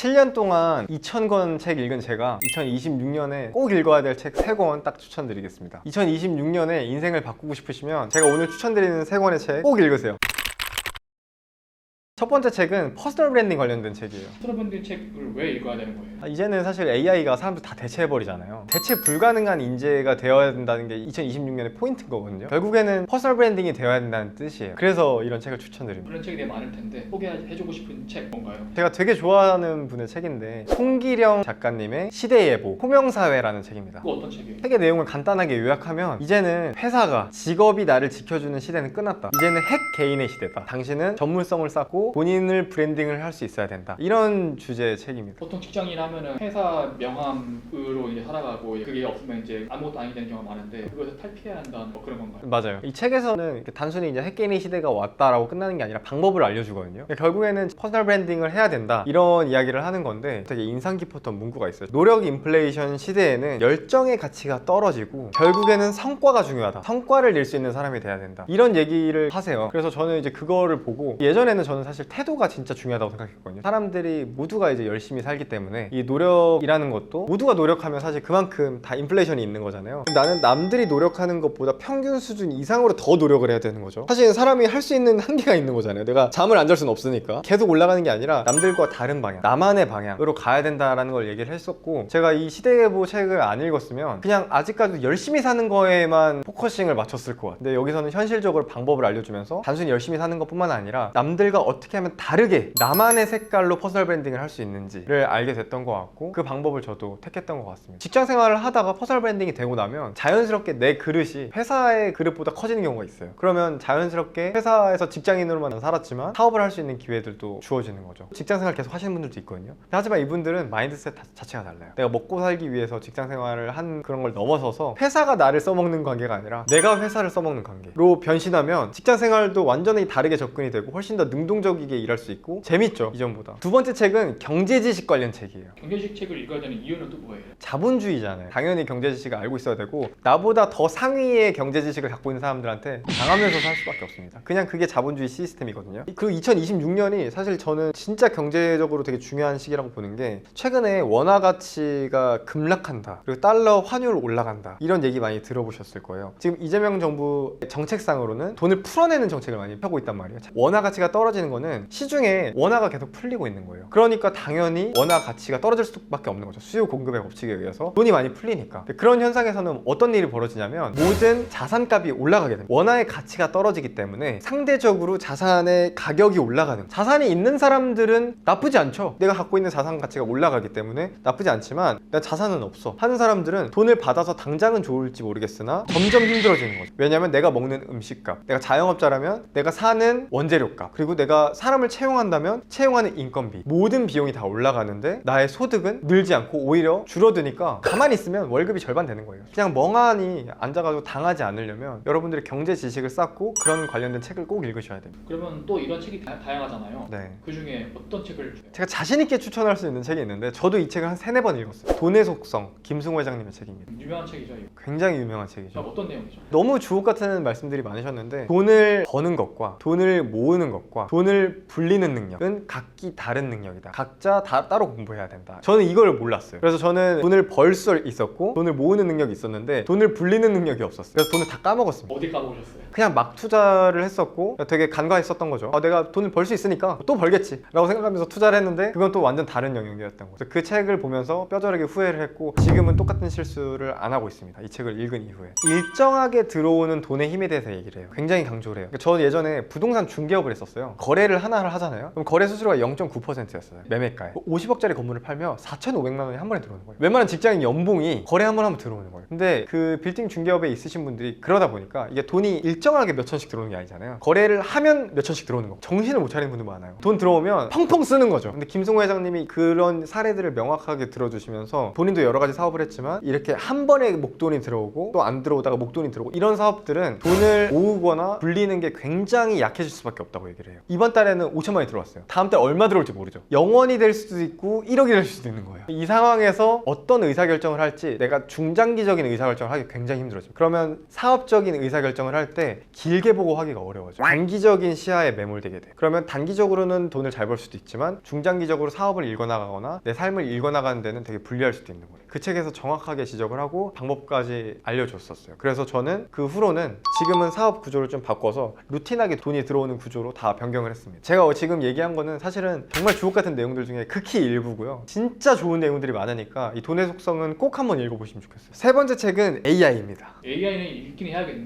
7년 동안 2,000권 책 읽은 제가 2026년에 꼭 읽어야 될 책 3권 딱 추천드리겠습니다. 2026년에 인생을 바꾸고 싶으시면 제가 오늘 추천드리는 3권의 책 꼭 읽으세요. 첫 번째 책은 퍼스널 브랜딩 관련된 책이에요. 퍼스널 브랜딩 책을 왜 읽어야 되는 거예요? 이제는 사실 AI가 사람들 다 대체해버리잖아요. 대체 불가능한 인재가 되어야 된다는 게 2026년의 포인트인 거거든요. 결국에는 퍼스널 브랜딩이 되어야 된다는 뜻이에요. 그래서 이런 책을 추천드립니다. 그런 책이 되게 많을 텐데 소개해주고 싶은 책 뭔가요? 제가 되게 좋아하는 분의 책인데 송기령 작가님의 시대예보 호명사회라는 책입니다. 그거 어떤 책이에요? 책의 내용을 간단하게 요약하면 이제는 회사가 직업이 나를 지켜주는 시대는 끝났다. 이제는 핵 개인의 시대다. 당신은 전문성을 쌓고 본인을 브랜딩을 할 수 있어야 된다. 이런 주제의 책입니다. 보통 직장인 하면은 회사 명함으로 이제 살아가고 그게 없으면 이제 아무것도 아니게 되는 경우가 많은데 그것을 탈피해야 한다는 뭐 그런 건가요? 맞아요. 이 책에서는 단순히 이제 핵 개인의 시대가 왔다라고 끝나는 게 아니라 방법을 알려주거든요. 결국에는 퍼스널 브랜딩을 해야 된다. 이런 이야기를 하는 건데 되게 인상 깊었던 문구가 있어요. 노력 인플레이션 시대에는 열정의 가치가 떨어지고 결국에는 성과가 중요하다. 성과를 낼 수 있는 사람이 돼야 된다. 이런 얘기를 하세요. 그래서 저는 이제 그거를 보고 예전에는 저는 사실 태도가 진짜 중요하다고 생각했거든요. 사람들이 모두가 이제 열심히 살기 때문에 이 노력이라는 것도 모두가 노력하면 사실 그만큼 다 인플레이션이 있는 거잖아요. 나는 남들이 노력하는 것보다 평균 수준 이상으로 더 노력을 해야 되는 거죠. 사실 사람이 할 수 있는 한계가 있는 거잖아요. 내가 잠을 안 잘 수는 없으니까 계속 올라가는 게 아니라 남들과 다른 방향, 나만의 방향으로 가야 된다라는 걸 얘기를 했었고, 제가 이 시대예보 책을 안 읽었으면 그냥 아직까지 열심히 사는 거에만 포커싱을 맞췄을 것 같아요. 근데 여기서는 현실적으로 방법을 알려주면서 단순히 열심히 사는 것뿐만 아니라 남들과 어떻게 하면 다르게 나만의 색깔로 퍼스널 브랜딩을 할 수 있는지를 알게 됐던 것 같고, 그 방법을 저도 택했던 것 같습니다. 직장 생활을 하다가 퍼스널 브랜딩이 되고 나면 자연스럽게 내 그릇이 회사의 그릇보다 커지는 경우가 있어요. 그러면 자연스럽게 회사에서 직장인으로만 살았지만 사업을 할 수 있는 기회들도 주어지는 거죠. 직장 생활 계속 하시는 분들도 있거든요. 하지만 이분들은 마인드셋 자체가 달라요. 내가 먹고 살기 위해서 직장 생활을 한 그런 걸 넘어서서 회사가 나를 써먹는 관계가 아니라 내가 회사를 써먹는 관계로 변신하면 직장 생활도 완전히 다르게 접근이 되고 훨씬 더 능동적이게 일할 수 있고 재밌죠, 이전보다. 두 번째 책은 경제지식 관련 책이에요. 경제식 책을 읽어야 되는 이유는 또 뭐예요? 자본주의잖아요. 당연히 경제지식을 알고 있어야 되고 나보다 더 상위의 경제지식을 갖고 있는 사람들한테 당하면서 살 수밖에 없습니다. 그냥 그게 자본주의 시스템이거든요. 그리고 2026년이 사실 저는 진짜 경제적으로 되게 중요한 시기라고 보는 게, 최근에 원화 가치가 급락한다, 그리고 달러 환율 올라간다, 이런 얘기 많이 들어보셨을 거예요. 지금 이재명 정부 정책상으로는 돈을 풀어내는 정책을 많이 펴고 있단 말이에요. 원화 가치가 떨어지는 거는 시중에 원화가 계속 풀리고 있는 거예요. 그러니까 당연히 원화 가치가 떨어질 수밖에 없는 거죠. 수요 공급의 법칙에 의해서 돈이 많이 풀리니까. 그런 현상에서는 어떤 일이 벌어지냐면 모든 자산값이 올라가게 됩니다. 원화의 가치가 떨어지기 때문에 상대적으로 자산의 가격이 올라가는, 자산이 있는 사람들은 나쁘지 않죠. 내가 갖고 있는 자산 가치가 올라가기 때문에 나쁘지 않지만 나 자산은 없어 하는 사람들은 돈을 받아서 당장은 좋을지 모르겠으나 점점 힘들어지는 거죠. 왜냐면 내가 먹는 음식값, 내가 자영업자라면 내가 사는 원재료값, 그리고 내가 사람을 채용한다면 채용하는 인건비, 모든 비용이 다 올라가는데 나의 소득은 늘지 않고 오히려 줄어드니까 가만히 있으면 월급이 절반 되는 거예요. 그냥 멍하니 앉아가지고 당하지 않으려면 여러분들이 경제 지식을 쌓고 그런 관련된 책을 꼭 읽으셔야 됩니다. 그러면 또 이런 책이 다양하잖아요. 네. 그 중에 어떤 책을 제가 자신있게 추천할 수 있는 책이 있는데 저도 이 책을 한 3-4번 읽었어요. 돈의 속성, 김승호 회장님의 책입니다. 유명한 책이죠? 이거. 굉장히 유명한 책이죠. 어떤 내용이죠? 너무 주옥 같은 말씀들이 많으셨는데, 돈을 버는 것과 돈을 모으는 것과 돈을 불리는 능력은 각기 다른 능력이다. 각자 따로 공부해야 된다. 저는 이걸 몰랐어요. 그래서 저는 돈을 벌 수 있었고 돈을 모으는 능력이 있었는데 돈을 불리는 능력이 없었어요. 그래서 돈을 다 까먹었습니다. 어디 까먹으셨어요? 그냥 막 투자를 했었고 되게 간과했었던 거죠. 내가 돈을 벌 수 있으니까 또 벌겠지 라고 생각하면서 투자를 했는데 그건 또 완전 다른 영역이었던 거죠. 그 책을 보면서 뼈저리게 후회를 했고 지금은 똑같은 실수를 안 하고 있습니다. 이 책을 읽은 이후에. 일정하게 들어오는 돈의 힘에 대해서 얘기를 해요. 굉장히 강조를 해요. 저 예전에 부동산 중개업을 했었어요. 거래를 하나를 하잖아요. 그럼 거래 수수료가 0.9%였어요. 매매가에. 50억짜리 건물을 팔면 4,500만 원이 한 번에 들어오는 거예요. 웬만한 직장인 연봉이 거래 한 번 하면 들어오는 거예요. 근데 그 빌딩 중개업에 있으신 분들이 그러다 보니까 이게 돈이 일정하게 몇 천씩 들어오는 게 아니잖아요. 거래를 하면 몇 천씩 들어오는 거. 정신을 못 차리는 분들 많아요. 돈 들어오면 펑펑 쓰는 거죠. 근데 김승호 회장님이 그런 사례들을 명확하게 들어주시면서 본인도 여러 가지 사업을 했지만 이렇게 한 번에 목돈이 들어오고 또 안 들어오다가 목돈이 들어오고 이런 사업들은 돈을 모으거나 불리는 게 굉장히 약해질 수밖에 없다고 얘기를 해요. 이번 달에는 5천만 원이 들어왔어요. 다음 달 얼마 들어올지 모르죠. 0원이 될 수도 있고 1억이 될 수도 있는 거예요. 이 상황에서 어떤 의사결정을 할지 내가 중장기적인 의사결정을 하기 굉장히 힘들어져요. 그러면 사업적인 의사결정을 할 때 길게 보고 하기가 어려워져요. 단기적인 시야에 매몰되게 돼요. 그러면 단기적으로는 돈을 잘 벌 수도 있지만 중장기적으로 사업을 일궈나가거나 내 삶을 일궈나가는 데는 되게 불리할 수도 있는 거예요. 그 책에서 정확하게 지적을 하고 방법까지 알려줬었어요. 그래서 저는 그 후로는 지금은 사업 구조를 좀 바꿔서 루틴하게 돈이 들어오는 구조로 다 변경을 했습니다. 제가 지금 얘기한 거는 사실은 정말 주옥 같은 내용들 중에 극히 일부고요. 진짜 좋은 내용들이 많으니까 이 돈의 속성은 꼭 한번 읽어보시면 좋겠어요. 세 번째 책은 AI입니다. AI는 읽긴 해야겠네.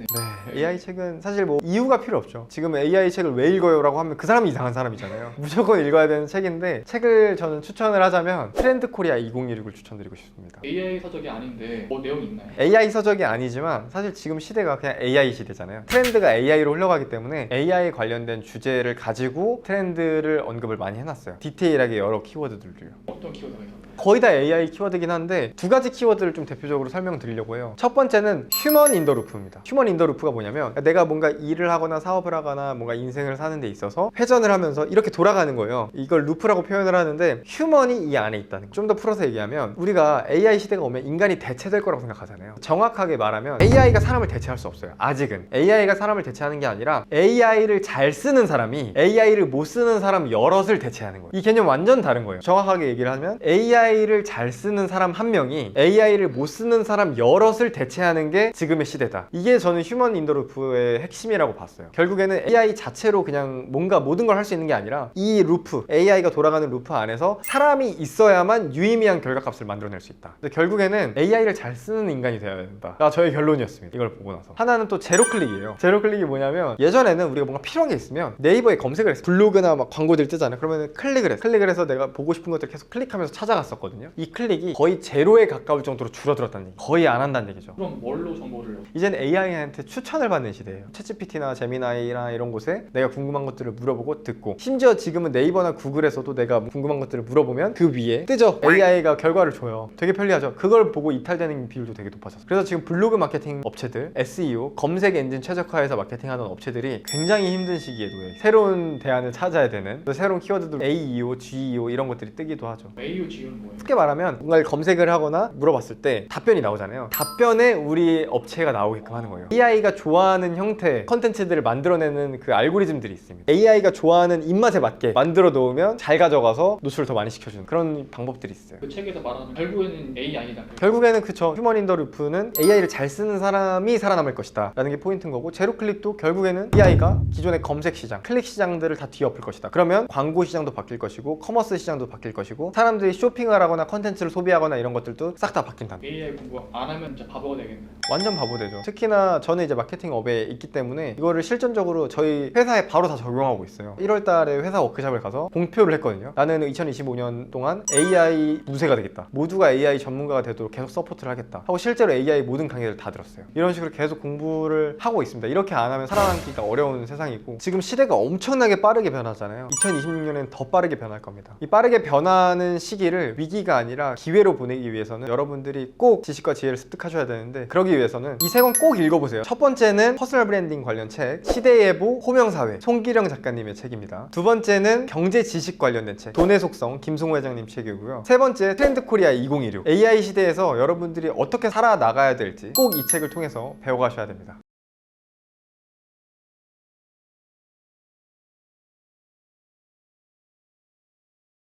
네, AI 책은 사실 뭐 이유가 필요 없죠. 지금 AI 책을 왜 읽어요? 라고 하면 그 사람이 이상한 사람이잖아요. 무조건 읽어야 되는 책인데, 책을 저는 추천을 하자면 트렌드 코리아 2016을 추천드리고 싶습니다. AI 서적이 아닌데 뭐 내용이 있나요? AI 서적이 아니지만 사실 지금 시대가 그냥 AI 시대잖아요. 트렌드가 AI로 흘러가기 때문에 AI 관련된 주제를 가지고 트렌드를 언급을 많이 해놨어요. 디테일하게 여러 키워드들도요. 어떤 키워드가 있었나요? 거의 다 AI 키워드긴 한데 두 가지 키워드를 좀 대표적으로 설명드리려고 해요. 첫 번째는 휴먼 인더 루프입니다. 휴먼 인더 루프가 뭐냐면 내가 뭔가 일을 하거나 사업을 하거나 뭔가 인생을 사는 데 있어서 회전을 하면서 이렇게 돌아가는 거예요. 이걸 루프라고 표현을 하는데 휴먼이 이 안에 있다는 거. 좀 더 풀어서 얘기하면 우리가 AI 시대가 오면 인간이 대체될 거라고 생각하잖아요. 정확하게 말하면 AI가 사람을 대체할 수 없어요. 아직은. AI가 사람을 대체하는 게 아니라 AI를 잘 쓰는 사람이 AI를 못 쓰는 사람 여럿을 대체하는 거예요. 이 개념 완전 다른 거예요. 정확하게 얘기를 하면 AI를 잘 쓰는 사람 한 명이 AI를 못 쓰는 사람 여럿을 대체하는 게 지금의 시대다. 이게 저는 휴먼 인더 루프의 핵심이라고 봤어요. 결국에는 AI 자체로 그냥 뭔가 모든 걸 할 수 있는 게 아니라 이 루프, AI가 돌아가는 루프 안에서 사람이 있어야만 유의미한 결과값을 만들어낼 수 있다. 근데 결국에는 AI를 잘 쓰는 인간이 되어야 된다. 저의 결론이었습니다. 이걸 보고 나서. 하나는 또 제로 클릭이에요. 제로 클릭이 뭐냐면 예전에는 우리가 뭔가 필요한 게 있으면 네이버에 검색을 했어요. 블로그나 막 광고들 뜨잖아요. 그러면 클릭을 했어요. 클릭을 해서 내가 보고 싶은 것들 계속 클릭하면서 찾아갔었거든요. 이 클릭이 거의 제로에 가까울 정도로 줄어들었다는 얘기. 거의 안 한다는 얘기죠. 그럼 뭘로 정보를? 이제는 AI한테 추천을 받는 시대예요. 챗GPT나 제미나이나 이런 곳에 내가 궁금한 것들을 물어보고 듣고, 심지어 지금은 네이버나 구글에서도 내가 궁금한 것들을 물어보면 그 위에 뜨죠. AI가 결과를 줘요. 되게 편리하죠. 그걸 보고 이탈되는 비율도 되게 높아졌어요. 그래서 지금 블로그 마케팅 업체들, SEO, 검색 엔진 최적화해서 마케팅하는 업체들이 굉장히 힘든 시기에 놓여요. 새로운 대안을 찾아야 되는, 새로운 키워드들 AEO, GEO 이런 것들이 뜨기도 하죠. AU, GU는 뭐예요? 쉽게 말하면 뭔가를 검색을 하거나 물어봤을 때 답변이 나오잖아요. 답변에 우리 업체가 나오게끔 하는 거예요. AI가 좋아하는 형태 컨텐츠들을 만들어내는 그 알고리즘들이 있습니다. AI가 좋아하는 입맛에 맞게 만들어 놓으면 잘 가져가서 노출을 더 많이 시켜주는 그런 방법들이 있어요. 그 책에서 말하는 결국에는 AI다. 결국에는 그쵸, 휴먼 인더 루프는 AI를 잘 쓰는 사람이 살아남을 것이다 라는 게 포인트인 거고, 제로 클릭도 결국에는 AI가 기존의 검색 시장, 클릭 시장들을 다 뒤엎을 것이다. 그러면 광고 시장도 바뀔 것이고 커머스 시장도 바뀔 것이고 사람들이 쇼핑을 하거나 컨텐츠를 소비하거나 이런 것들도 싹 다 바뀐다. AI 공부 안 하면 진짜 바보가 되겠네. 완전 바보 되죠. 특히나 저는 이제 마케팅 업에 있기 때문에 이거를 실전적으로 저희 회사에 바로 다 적용하고 있어요. 1월 달에 회사 워크숍을 가서 공표를 했거든요. 나는 2025년 동안 AI 무쇠가 되겠다. 모두가 AI 전문가가 되도록 계속 서포트를 하겠다 하고 실제로 AI 모든 강의를 다 들었어요. 이런 식으로 계속 공부를 하고 있습니다. 이렇게 안 하면 살아남기가 어려운 세상이고, 지금 시대가 엄청나게 빠르게 변하잖아요. 2026년엔 더 빠르게 변할 겁니다. 이 빠르게 변하는 시기를 위기가 아니라 기회로 보내기 위해서는 여러분들이 꼭 지식과 지혜를 습득하셔야 되는데, 그러기 위해서는 이 세 권 꼭 읽어보세요. 첫 번째는 퍼스널 브랜딩 관련 책 시대예보 호명사회 송기령 작가님의 책입니다. 두 번째는 경제 지식 관련된 책 돈의 속성 김승호 회장님 책이고요. 세 번째 트렌드 코리아 2016 AI 시대에서 여러분들이 어떻게 살아나가야 될지 꼭 이 책을 통해서 배워가셔야 됩니다.